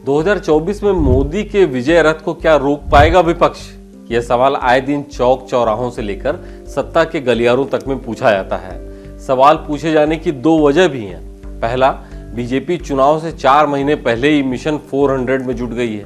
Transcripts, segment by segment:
2024 में मोदी के विजय रथ को क्या रोक पाएगा विपक्ष? यह सवाल आए दिन चौक चौराहों से लेकर सत्ता के गलियारों तक में पूछा जाता है। सवाल पूछे जाने की दो वजह भी हैं। पहला, बीजेपी चुनाव से 4 महीने पहले ही मिशन 400 में जुट गई है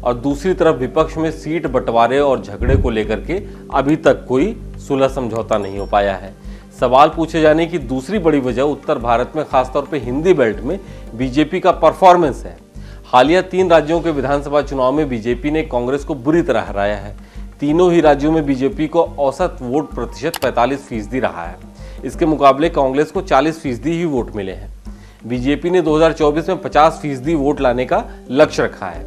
और दूसरी तरफ विपक्ष में सीट बंटवारे और झगड़े को लेकर के अभी तक कोई सुलह समझौता नहीं हो पाया है। सवाल पूछे जाने की दूसरी बड़ी वजह उत्तर भारत में खासतौर पर हिंदी बेल्ट में बीजेपी का परफॉर्मेंस है। हालिया 3 राज्यों के विधानसभा चुनाव में बीजेपी ने कांग्रेस को बुरी तरह हराया है। तीनों ही राज्यों में बीजेपी को औसत वोट प्रतिशत 45% रहा है। इसके मुकाबले कांग्रेस को 40% ही वोट मिले हैं। बीजेपी ने 2024 में 50% वोट लाने का लक्ष्य रखा है।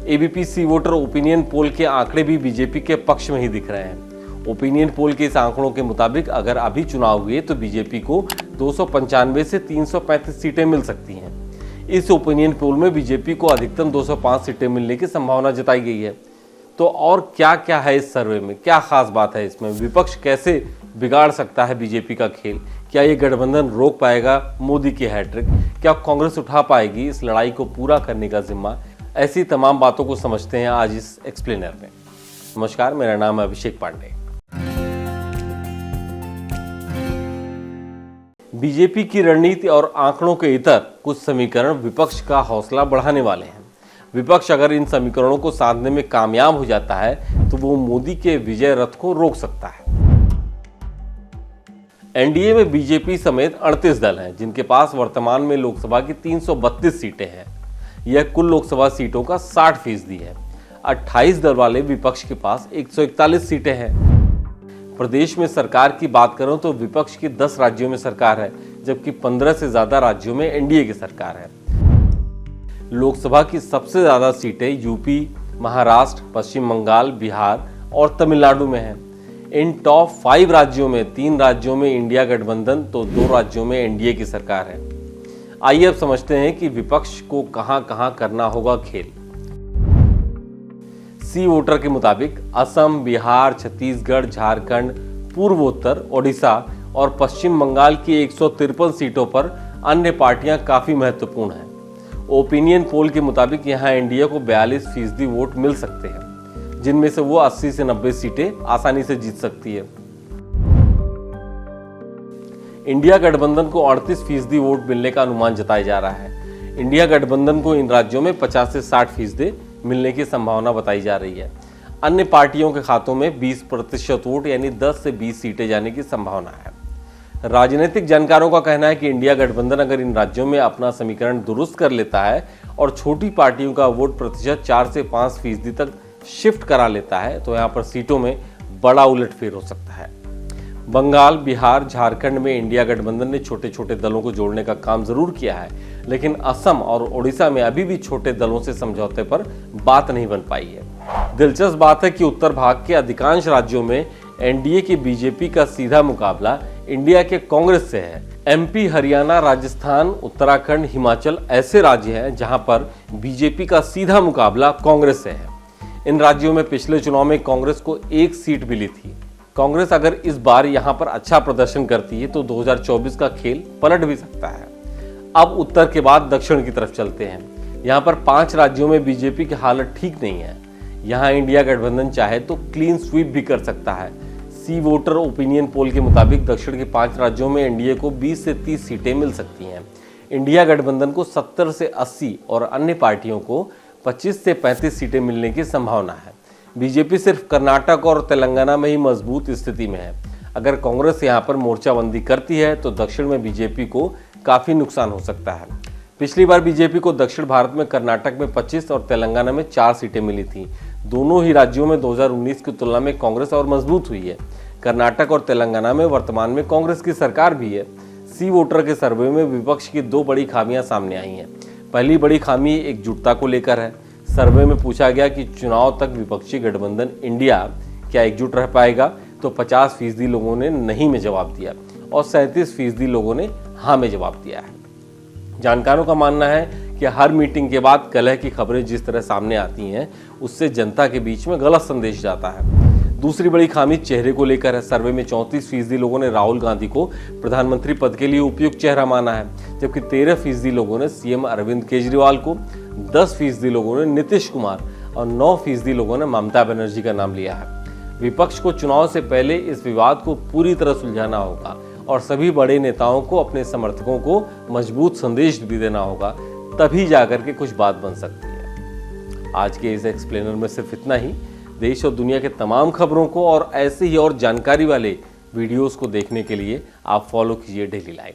एबीपी सी वोटर ओपिनियन पोल के आंकड़े भी बीजेपी के पक्ष में ही दिख रहे हैं। ओपिनियन पोल के इस आंकड़ों के मुताबिक अगर अभी चुनाव हुए तो बीजेपी को 295 से 335 सीटें मिल सकती हैं। इस ओपिनियन पोल में बीजेपी को अधिकतम 205 सीटें मिलने की संभावना जताई गई है। तो और क्या क्या है इस सर्वे में, क्या खास बात है इसमें? विपक्ष कैसे बिगाड़ सकता है बीजेपी का खेल? क्या ये गठबंधन रोक पाएगा मोदी की हैट्रिक? क्या कांग्रेस उठा पाएगी इस लड़ाई को पूरा करने का जिम्मा? ऐसी तमाम बातों को समझते हैं आज इस एक्सप्लेनर में। नमस्कार, मेरा नाम है अभिषेक पांडे। बीजेपी की रणनीति और आंकड़ों के इतर कुछ समीकरण विपक्ष का हौसला बढ़ाने वाले हैं। विपक्ष अगर इन समीकरणों को साधने में कामयाब हो जाता है तो वो मोदी के विजय रथ को रोक सकता है। एनडीए में बीजेपी समेत 38 दल हैं, जिनके पास वर्तमान में लोकसभा की 332 सीटें हैं। यह कुल लोकसभा सीटों का 60% है। 28 दल वाले विपक्ष के पास 141 सीटें हैं। प्रदेश में सरकार की बात करें तो विपक्ष की 10 राज्यों में सरकार है, जबकि 15 से ज्यादा राज्यों में एनडीए की सरकार है। लोकसभा की सबसे ज्यादा सीटें यूपी, महाराष्ट्र, पश्चिम बंगाल, बिहार और तमिलनाडु में हैं। इन टॉप 5 राज्यों में 3 राज्यों में इंडिया गठबंधन तो 2 राज्यों में एनडीए की सरकार है। आइए अब समझते हैं कि विपक्ष को कहां-कहां करना होगा खेल। सी वोटर के मुताबिक असम, बिहार, छत्तीसगढ़, झारखंड, पूर्वोत्तर, ओडिशा और पश्चिम बंगाल की 153 सीटों पर अन्य पार्टियां काफी महत्वपूर्ण हैं। ओपिनियन पोल के मुताबिक यहां एनडीए को 42% वोट मिल सकते हैं, जिनमें से वो 80 से 90 सीटें आसानी से जीत सकती है। इंडिया गठबंधन को 38% वोट मिलने का अनुमान जताया जा रहा है। इंडिया गठबंधन को इन राज्यों में 50 से 60% मिलने की संभावना बताई जा रही है। अन्य पार्टियों के खातों में 20% वोट यानी 10 से 20 सीटें जाने की संभावना है। राजनीतिक जानकारों का कहना है कि इंडिया गठबंधन अगर इन राज्यों में अपना समीकरण दुरुस्त कर लेता है और छोटी पार्टियों का वोट प्रतिशत 4 से 5% तक शिफ्ट करा लेता है तो यहाँ पर सीटों में बड़ा उलटफेर हो सकता है। बंगाल, बिहार, झारखंड में इंडिया गठबंधन ने छोटे छोटे दलों को जोड़ने का काम जरूर किया है, लेकिन असम और ओडिशा में अभी भी छोटे दलों से समझौते पर बात नहीं बन पाई है। दिलचस्प बात है कि उत्तर भाग के अधिकांश राज्यों में एनडीए की बीजेपी का सीधा मुकाबला इंडिया के कांग्रेस से है। एमपी, हरियाणा, राजस्थान, उत्तराखंड, हिमाचल ऐसे राज्य हैं जहां पर बीजेपी का सीधा मुकाबला कांग्रेस से है। इन राज्यों में पिछले चुनाव में कांग्रेस को 1 सीट मिली थी। कांग्रेस अगर इस बार यहां पर अच्छा प्रदर्शन करती है तो 2024 का खेल पलट भी सकता है। अब उत्तर के बाद दक्षिण की तरफ चलते हैं। यहां पर 5 राज्यों में बीजेपी की हालत ठीक नहीं है। यहां इंडिया गठबंधन चाहे तो क्लीन स्वीप भी कर सकता है। सी वोटर ओपिनियन पोल के मुताबिक दक्षिण के 5 राज्यों में एनडीए को 20 से 30 सीटें मिल सकती हैं। इंडिया गठबंधन को 70 से 80 और अन्य पार्टियों को 25 से 35 सीटें मिलने की संभावना है। बीजेपी सिर्फ कर्नाटक और तेलंगाना में ही मजबूत स्थिति में है। अगर कांग्रेस यहां पर मोर्चाबंदी करती है तो दक्षिण में बीजेपी को काफी नुकसान हो सकता है। पिछली बार बीजेपी को दक्षिण भारत में कर्नाटक में 25 और तेलंगाना में 4 सीटें मिली थी। दोनों ही राज्यों में 2019 की तुलना में कांग्रेस और मजबूत हुई है। कर्नाटक और तेलंगाना में वर्तमान में कांग्रेस की सरकार भी है। सी वोटर के सर्वे में विपक्ष की 2 बड़ी खामियां सामने आई हैं। पहली बड़ी खामी एकजुटता को लेकर है। सर्वे में पूछा गया कि चुनाव तक विपक्षी गठबंधन इंडिया क्या एकजुट रह पाएगा, तो 50% लोगों ने नहीं में जवाब दिया और 37% लोगों ने हाँ में जवाब दिया है। जानकारों का मानना है कि हर मीटिंग के बाद कलह की खबरें जिस तरह सामने आती हैं, उससे जनता के बीच में गलत संदेश जाता है। दूसरी बड़ी खामी चेहरे को लेकर है। सर्वे में 34% लोगों ने राहुल गांधी को प्रधानमंत्री पद के लिए उपयुक्त चेहरा माना है, जबकि 13% लोगों ने सीएम अरविंद केजरीवाल को, 10% लोगों ने नीतीश कुमार और 9% लोगों ने ममता बनर्जी का नाम लिया है। विपक्ष को चुनाव से पहले इस विवाद को पूरी तरह सुलझाना होगा और सभी बड़े नेताओं को अपने समर्थकों को मजबूत संदेश भी देना होगा, तभी जाकर के कुछ बात बन सकती है। आज के इस एक्सप्लेनर में सिर्फ इतना ही। देश और दुनिया के तमाम खबरों को और ऐसे ही और जानकारी वाले वीडियोस को देखने के लिए आप फॉलो कीजिए डेली लाइन।